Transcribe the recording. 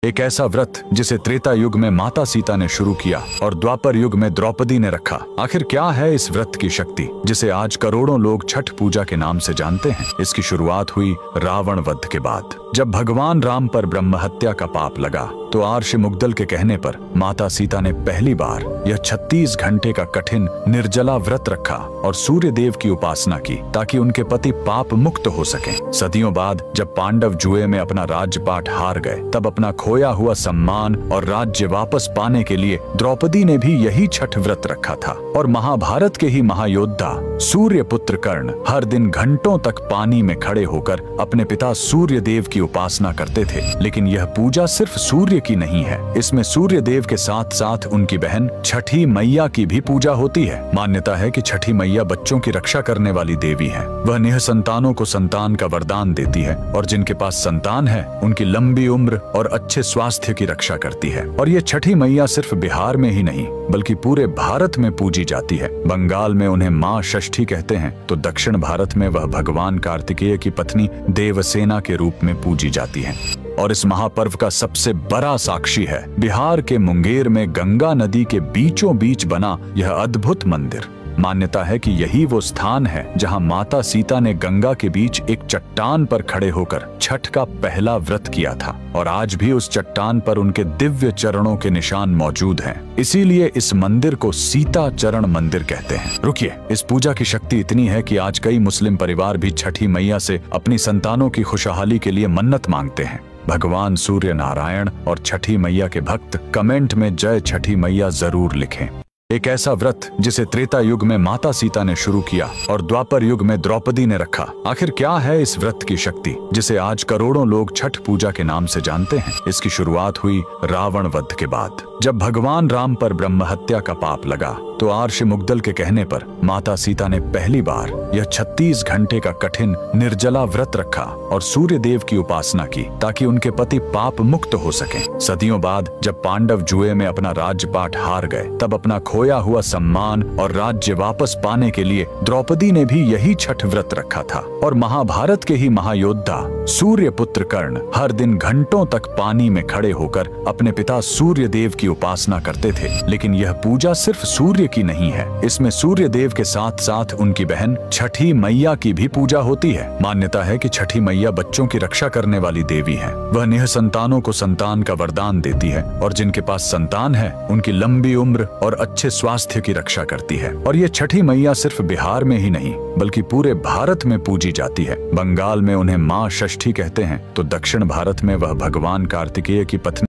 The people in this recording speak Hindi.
एक ऐसा व्रत जिसे त्रेता युग में माता सीता ने शुरू किया और द्वापर युग में द्रौपदी ने रखा। आखिर क्या है इस व्रत की शक्ति जिसे आज करोड़ों लोग छठ पूजा के नाम से जानते हैं? इसकी शुरुआत हुई रावण वध के बाद। जब भगवान राम पर ब्रह्म हत्या का पाप लगा तो आर्ष मुग्दल के कहने पर माता सीता ने पहली बार यह 36 घंटे का कठिन निर्जला व्रत रखा और सूर्य देव की उपासना की ताकि उनके पति पाप मुक्त हो सकें। सदियों बाद जब पांडव जुए में अपना राज्यपाट हार गए तब अपना खोया हुआ सम्मान और राज्य वापस पाने के लिए द्रौपदी ने भी यही छठ व्रत रखा था। और महाभारत के ही महायोद्धा सूर्य पुत्र कर्ण हर दिन घंटों तक पानी में खड़े होकर अपने पिता सूर्य देव की उपासना करते थे। लेकिन यह पूजा सिर्फ सूर्य की नहीं है, इसमें सूर्य देव के साथ साथ उनकी बहन छठी मैया की भी पूजा होती है। मान्यता है कि छठी मैया बच्चों की रक्षा करने वाली देवी है। वह निःसंतानों को संतान का वरदान देती है और जिनके पास संतान है उनकी लंबी उम्र और अच्छे स्वास्थ्य की रक्षा करती है। और ये छठी मैया सिर्फ बिहार में ही नहीं बल्कि पूरे भारत में पूजी जाती है। बंगाल में उन्हें माँ षष्ठी कहते हैं तो दक्षिण भारत में वह भगवान कार्तिकेय की पत्नी देवसेना के रूप में पूजी जाती है। और इस महापर्व का सबसे बड़ा साक्षी है बिहार के मुंगेर में गंगा नदी के बीचों बीच बना यह अद्भुत मंदिर। मान्यता है कि यही वो स्थान है जहां माता सीता ने गंगा के बीच एक चट्टान पर खड़े होकर छठ का पहला व्रत किया था और आज भी उस चट्टान पर उनके दिव्य चरणों के निशान मौजूद हैं। इसीलिए इस मंदिर को सीता चरण मंदिर कहते हैं। रुकिए, इस पूजा की शक्ति इतनी है कि आज कई मुस्लिम परिवार भी छठी मैया से अपनी संतानों की खुशहाली के लिए मन्नत मांगते हैं। भगवान सूर्य नारायण और छठी मैया के भक्त कमेंट में जय छठी मैया जरूर लिखें। एक ऐसा व्रत जिसे त्रेता युग में माता सीता ने शुरू किया और द्वापर युग में द्रौपदी ने रखा। आखिर क्या है इस व्रत की शक्ति जिसे आज करोड़ों लोग छठ पूजा के नाम से जानते हैं? इसकी शुरुआत हुई रावण वध के बाद। जब भगवान राम पर ब्रह्म हत्या का पाप लगा तो आर्ष मुग्दल के कहने पर माता सीता ने पहली बार यह 36 घंटे का कठिन निर्जला व्रत रखा और सूर्य देव की उपासना की ताकि उनके पति पाप मुक्त हो सकें। सदियों बाद जब पांडव जुए में अपना राज्यपाट हार गए तब अपना खोया हुआ सम्मान और राज्य वापस पाने के लिए द्रौपदी ने भी यही छठ व्रत रखा था। और महाभारत के ही महायोद्धा सूर्य पुत्र कर्ण हर दिन घंटों तक पानी में खड़े होकर अपने पिता सूर्य देव की उपासना करते थे। लेकिन यह पूजा सिर्फ सूर्य की नहीं है, इसमें सूर्य देव के साथ साथ उनकी बहन छठी मैया की भी पूजा होती है। मान्यता है कि छठी मैया बच्चों की रक्षा करने वाली देवी है। वह निःसंतानों को संतान का वरदान देती है और जिनके पास संतान है उनकी लंबी उम्र और अच्छे स्वास्थ्य की रक्षा करती है। और ये छठी मैया सिर्फ बिहार में ही नहीं बल्कि पूरे भारत में पूजी जाती है। बंगाल में उन्हें माँ षष्ठी कहते हैं तो दक्षिण भारत में वह भगवान कार्तिकेय की पत्नी